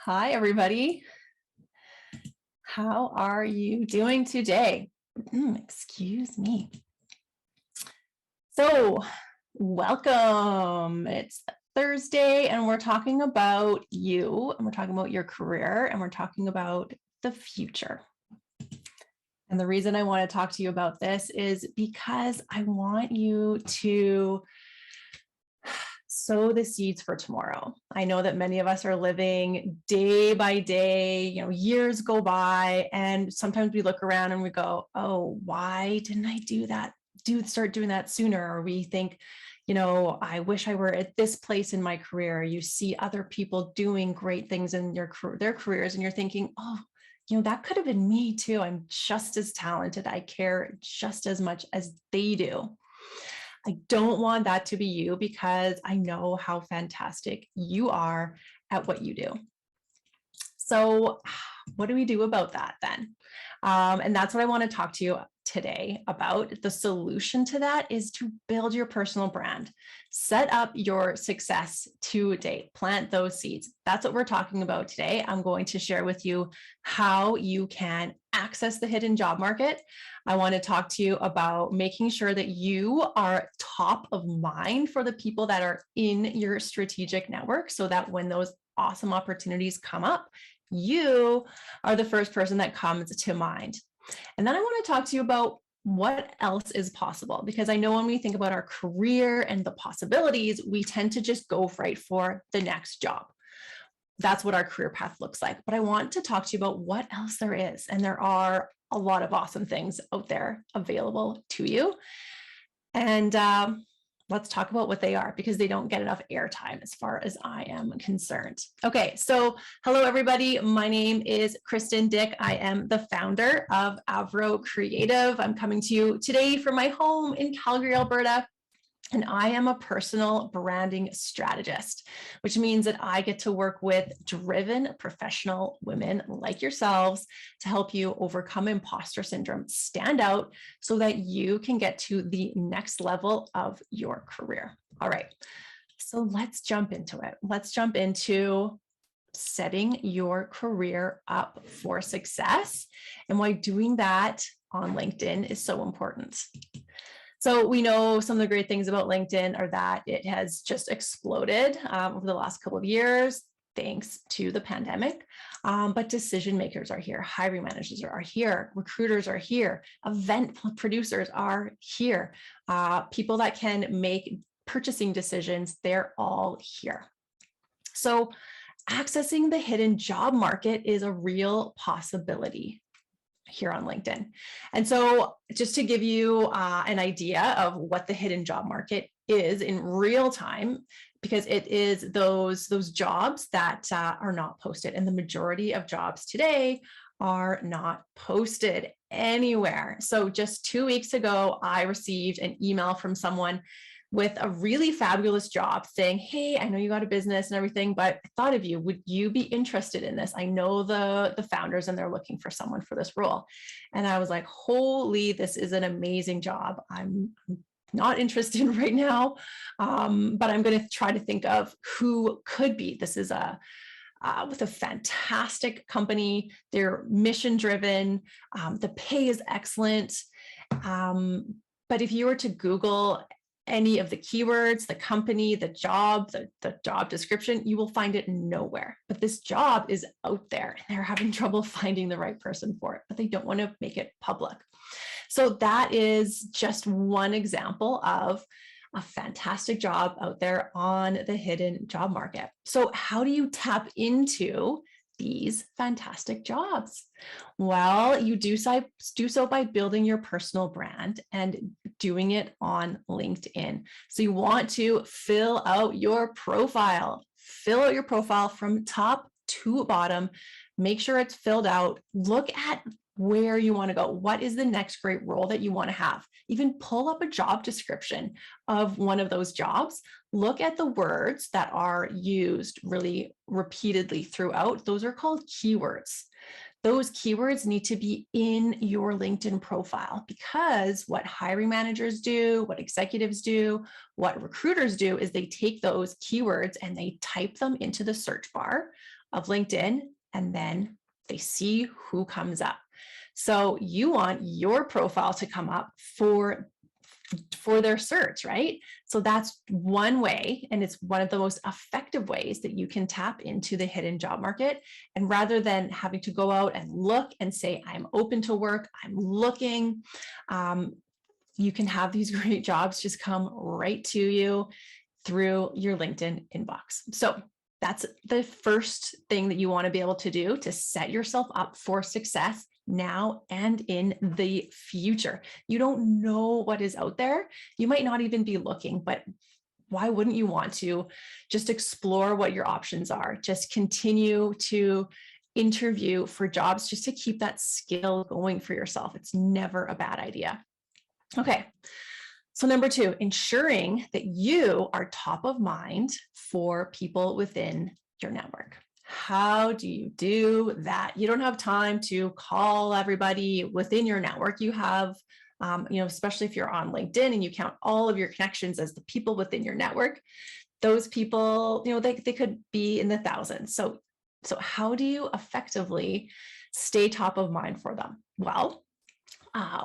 Hi, everybody. How are you doing today? Excuse me. So, welcome. It's Thursday, and we're talking about you, and we're talking about your career, and we're talking about the future. And the reason I want to talk to you about this is because I want you to sow the seeds for tomorrow. I know that many of us are living day by day, years go by, and sometimes we look around and we go, oh, why didn't I do that? Start doing that sooner. Or we think, I wish I were at this place in my career. You see other people doing great things in their careers, and you're thinking, oh, that could have been me too. I'm just as talented. I care just as much as they do. I don't want that to be you because I know how fantastic you are at what you do. So what do we do about that then? And that's what I want to talk to you today about. The solution to that is to build your personal brand. Set up your success today. Plant those seeds. That's what we're talking about today. I'm going to share with you how you can access the hidden job market. I want to talk to you about making sure that you are top of mind for the people that are in your strategic network so that when those awesome opportunities come up, you are the first person that comes to mind. And then I want to talk to you about what else is possible, because I know when we think about our career and the possibilities, we tend to just go right for the next job. That's what our career path looks like. But I want to talk to you about what else there is. And there are a lot of awesome things out there available to you. And let's talk about what they are, because they don't get enough airtime as far as I am concerned. Okay, so hello, everybody. My name is Kristen Dyck. I am the founder of Avro Creative. I'm coming to you today from my home in Calgary, Alberta. And I am a personal branding strategist, which means that I get to work with driven professional women like yourselves to help you overcome imposter syndrome, stand out so that you can get to the next level of your career. All right, so let's jump into it. Let's jump into setting your career up for success and why doing that on LinkedIn is so important. So we know some of the great things about LinkedIn are that it has just exploded over the last couple of years, thanks to the pandemic. But decision makers are here, hiring managers are here, recruiters are here, event producers are here, people that can make purchasing decisions, they're all here. So accessing the hidden job market is a real possibility here on LinkedIn. And so just to give you an idea of what the hidden job market is in real time, because it is those jobs that are not posted. And the majority of jobs today are not posted anywhere. So just 2 weeks ago, I received an email from someone with a really fabulous job saying, hey, I know you got a business and everything, but I thought of you. Would you be interested in this? I know the founders and they're looking for someone for this role. And I was like, holy, this is an amazing job. I'm not interested right now, but I'm going to try to think of who could be. This is with a fantastic company. They're mission driven. The pay is excellent. But if you were to Google any of the keywords, the company, the job, the job description, you will find it nowhere. But this job is out there and they're having trouble finding the right person for it, but they don't want to make it public. So that is just one example of a fantastic job out there on the hidden job market. So how do you tap into these fantastic jobs? Well, you do so by building your personal brand and doing it on LinkedIn. So you want to fill out your profile from top to bottom. Make sure it's filled out. Look at where you want to go. What is the next great role that you want to have? Even pull up a job description of one of those jobs. Look at the words that are used really repeatedly throughout. Those are called keywords. Those keywords need to be in your LinkedIn profile, because what hiring managers do, what executives do, what recruiters do is they take those keywords and they type them into the search bar of LinkedIn, and then they see who comes up. So you want your profile to come up for their search, right? So that's one way, and it's one of the most effective ways that you can tap into the hidden job market. And rather than having to go out and look and say, I'm open to work, I'm looking, you can have these great jobs just come right to you through your LinkedIn inbox. So that's the first thing that you want to be able to do to set yourself up for success now and in the future. You don't know what is out there. You might not even be looking, but why wouldn't you want to just explore what your options are? Just continue to interview for jobs just to keep that skill going for yourself. It's never a bad idea. Okay. So number 2, ensuring that you are top of mind for people within your network. How do you do that? You don't have time to call everybody within your network. You have, especially if you're on LinkedIn and you count all of your connections as the people within your network, those people, they could be in the thousands. So how do you effectively stay top of mind for them? Well,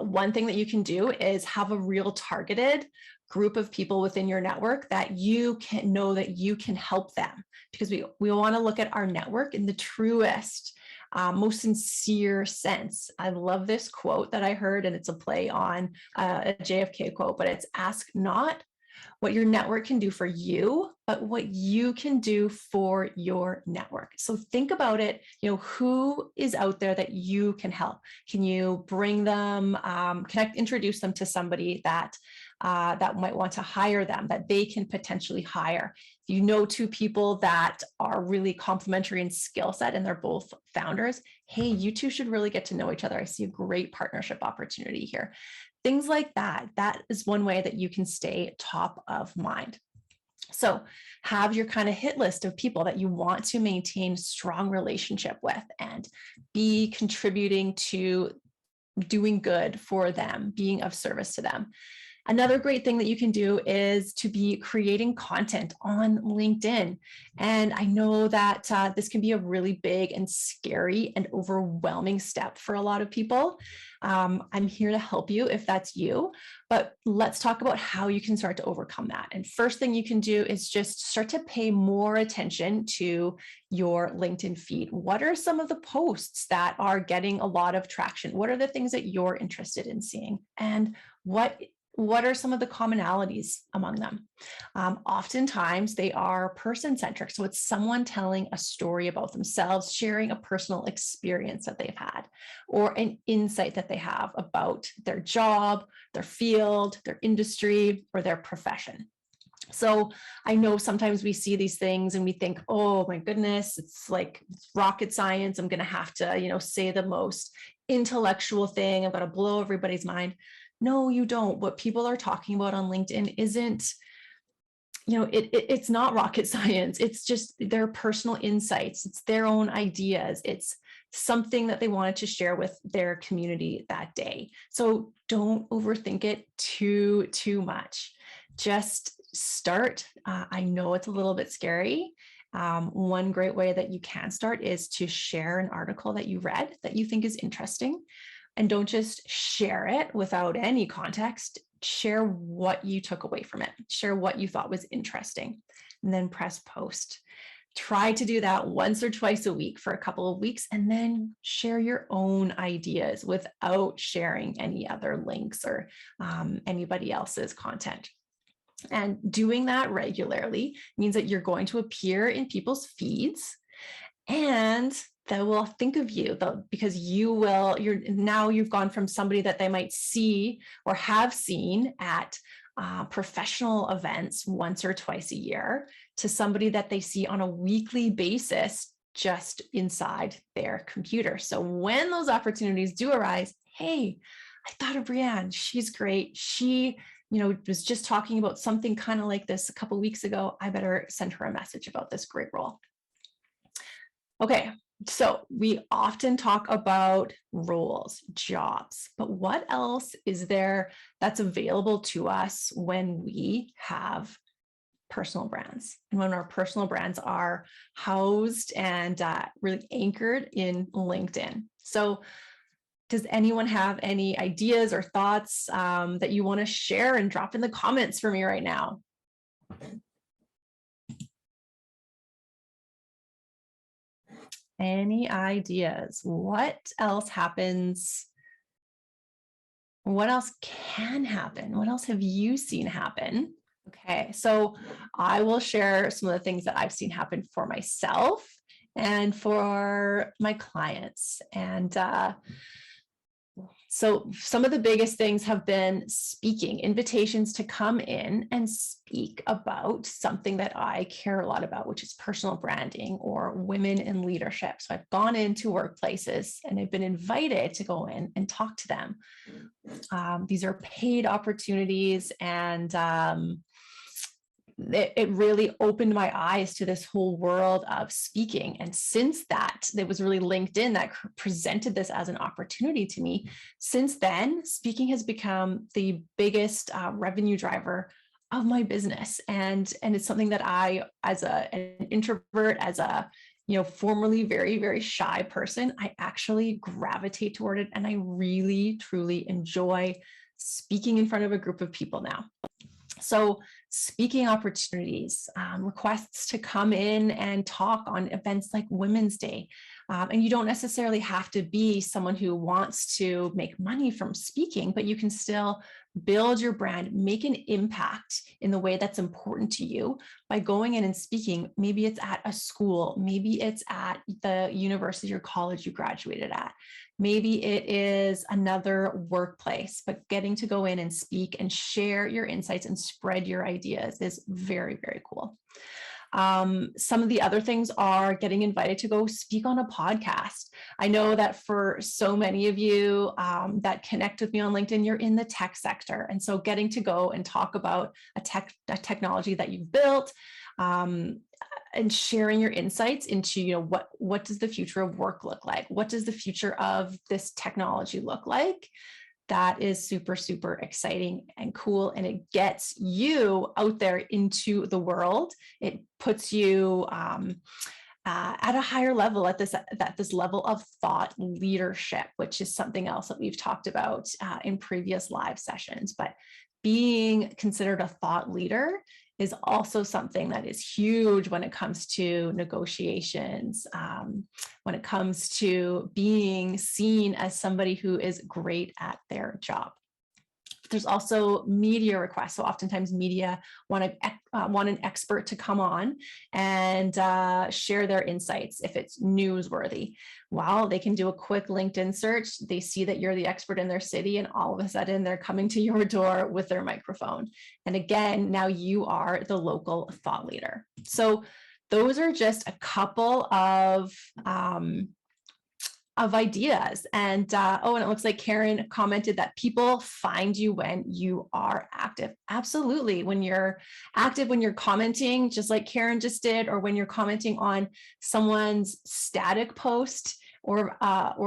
one thing that you can do is have a real targeted group of people within your network that you can know that you can help them, because we want to look at our network in the truest, most sincere sense. I love this quote that I heard, and it's a play on a JFK quote, but it's ask not what your network can do for you, but what you can do for your network. So think about it, who is out there that you can help? Can you bring them, introduce them to somebody that might want to hire them, that they can potentially hire? If you know 2 people that are really complementary in skill set and they're both founders, hey, you 2 should really get to know each other. I see a great partnership opportunity here. Things like that. That is one way that you can stay top of mind. So have your kind of hit list of people that you want to maintain strong relationship with and be contributing to doing good for them, being of service to them. Another great thing that you can do is to be creating content on LinkedIn. And I know that this can be a really big and scary and overwhelming step for a lot of people. I'm here to help you if that's you, but let's talk about how you can start to overcome that. And first thing you can do is just start to pay more attention to your LinkedIn feed. What are some of the posts that are getting a lot of traction? What are the things that you're interested in seeing? And what are some of the commonalities among them? Oftentimes they are person-centric. So it's someone telling a story about themselves, sharing a personal experience that they've had, or an insight that they have about their job, their field, their industry, or their profession. So I know sometimes we see these things and we think, oh my goodness, it's like rocket science. I'm going to have to, say the most intellectual thing. I've got to blow everybody's mind. No, you don't. What people are talking about on LinkedIn isn't, it's not rocket science. It's just their personal insights. It's their own ideas. It's something that they wanted to share with their community that day. So don't overthink it too much. Just start. I know it's a little bit scary. One great way that you can start is to share an article that you read that you think is interesting. And don't just share it without any context. Share what you took away from it. Share what you thought was interesting, and then press post. Try to do that once or twice a week for a couple of weeks, and then share your own ideas without sharing any other links or anybody else's content. And doing that regularly means that you're going to appear in people's feeds, and they will think of you, because you've gone from somebody that they might see or have seen at professional events once or twice a year to somebody that they see on a weekly basis just inside their computer. So when those opportunities do arise, hey, I thought of Brianne. She's great. She was just talking about something kind of like this a couple of weeks ago. I better send her a message about this great role. Okay, so we often talk about roles, jobs, but what else is there that's available to us when we have personal brands. And when our personal brands are housed and really anchored in LinkedIn. So does anyone have any ideas or thoughts that you want to share and drop in the comments for me right now? Any ideas? What else happens? What else can happen? What else have you seen happen? Okay, so I will share some of the things that I've seen happen for myself and for my clients. And so some of the biggest things have been speaking, invitations to come in and speak about something that I care a lot about, which is personal branding or women in leadership. So I've gone into workplaces and I've been invited to go in and talk to them. These are paid opportunities, and it really opened my eyes to this whole world of speaking. And since that, it was really LinkedIn that presented this as an opportunity to me. Since then, speaking has become the biggest revenue driver of my business. And it's something that I, as an introvert, as a formerly very, very shy person, I actually gravitate toward it. And I really, truly enjoy speaking in front of a group of people now. So speaking opportunities, requests to come in and talk on events like Women's Day. And you don't necessarily have to be someone who wants to make money from speaking, but you can still build your brand, make an impact in the way that's important to you by going in and speaking. Maybe it's at a school, maybe it's at the university or college you graduated at. Maybe it is another workplace, but getting to go in and speak and share your insights and spread your ideas is very, very cool. Some of the other things are getting invited to go speak on a podcast. I know that for so many of you that connect with me on LinkedIn, you're in the tech sector. And so getting to go and talk about a technology that you've built, and sharing your insights into, what does the future of work look like? What does the future of this technology look like? That is super, super exciting and cool. And it gets you out there into the world. It puts you at a higher level, at this level of thought leadership, which is something else that we've talked about in previous live sessions. But being considered a thought leader is also something that is huge when it comes to negotiations, when it comes to being seen as somebody who is great at their job. There's also media requests. So oftentimes media want an expert to come on and share their insights if it's newsworthy. Well, they can do a quick LinkedIn search. They see that you're the expert in their city, and all of a sudden they're coming to your door with their microphone. And again, now you are the local thought leader. So those are just a couple of ideas. And and it looks like Karen commented that people find you when you are active. Absolutely. When you're active, when you're commenting, just like Karen just did, or when you're commenting on someone's static post or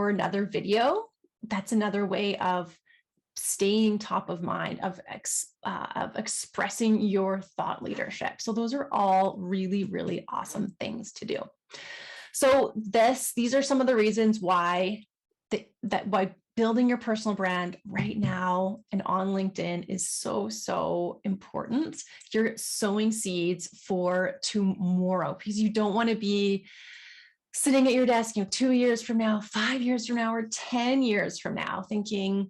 another video, that's another way of staying top of mind, of expressing your thought leadership. So those are all really, really awesome things to do. So these are some of the reasons why why building your personal brand right now and on LinkedIn is so, so important. You're sowing seeds for tomorrow, because you don't want to be sitting at your desk, 2 years from now, 5 years from now, or 10 years from now thinking,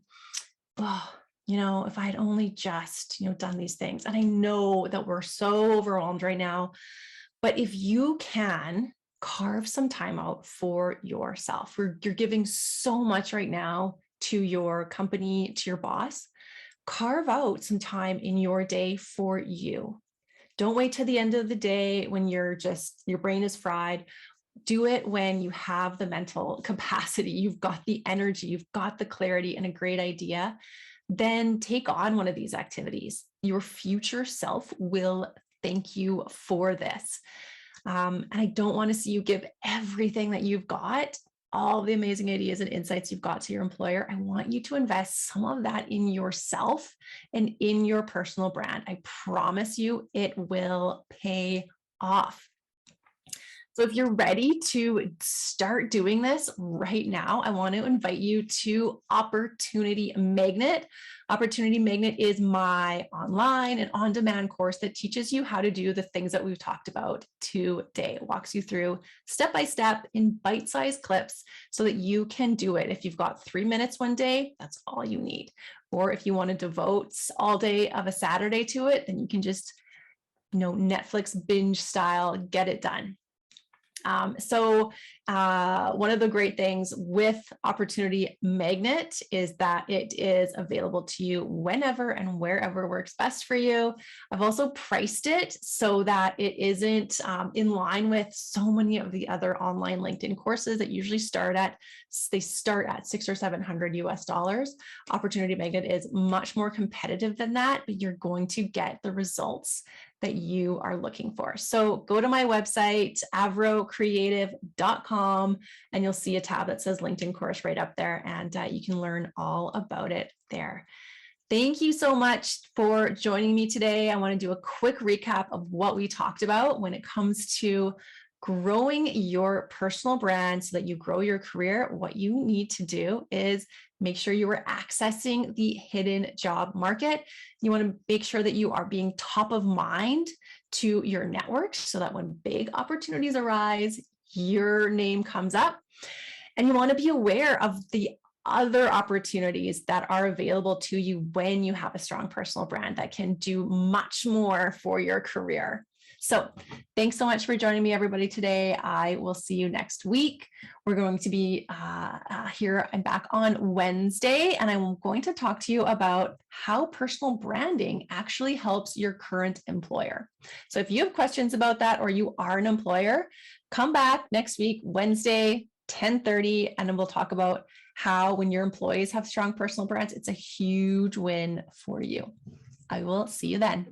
oh, if I had only just, done these things. And I know that we're so overwhelmed right now, but if you can carve some time out for yourself. You're giving so much right now to your company, to your boss. Carve out some time in your day for you. Don't wait till the end of the day when your brain is fried. Do it when you have the mental capacity, you've got the energy, you've got the clarity and a great idea. Then take on one of these activities. Your future self will thank you for this. And I don't want to see you give everything that you've got all the amazing ideas and insights you've got to your employer, I want you to invest some of that in yourself and in your personal brand. I promise you it will pay off. So if you're ready to start doing this right now, I want to invite you to Opportunity Magnet. Opportunity Magnet is my online and on-demand course that teaches you how to do the things that we've talked about today. It walks you through step-by-step in bite-sized clips so that you can do it. If you've got 3 minutes one day, that's all you need. Or if you want to devote all day of a Saturday to it, then you can just, Netflix binge style, get it done. One of the great things with Opportunity Magnet is that it is available to you whenever and wherever works best for you. I've also priced it so that it isn't in line with so many of the other online LinkedIn courses that usually start at $600 or $700 US. Opportunity Magnet is much more competitive than that, but you're going to get the results that you are looking for. So go to my website, avrocreative.com, and you'll see a tab that says LinkedIn course right up there, and you can learn all about it there. Thank you so much for joining me today. I want to do a quick recap of what we talked about when it comes to growing your personal brand so that you grow your career. What you need to do is make sure you are accessing the hidden job market. You want to make sure that you are being top of mind to your network so that when big opportunities arise, your name comes up. And you want to be aware of the other opportunities that are available to you when you have a strong personal brand that can do much more for your career. So thanks so much for joining me, everybody, today. I will see you next week. We're going to be here and back on Wednesday, and I'm going to talk to you about how personal branding actually helps your current employer. So if you have questions about that or you are an employer, come back next week, Wednesday, 10:30, and then we'll talk about how when your employees have strong personal brands, it's a huge win for you. I will see you then.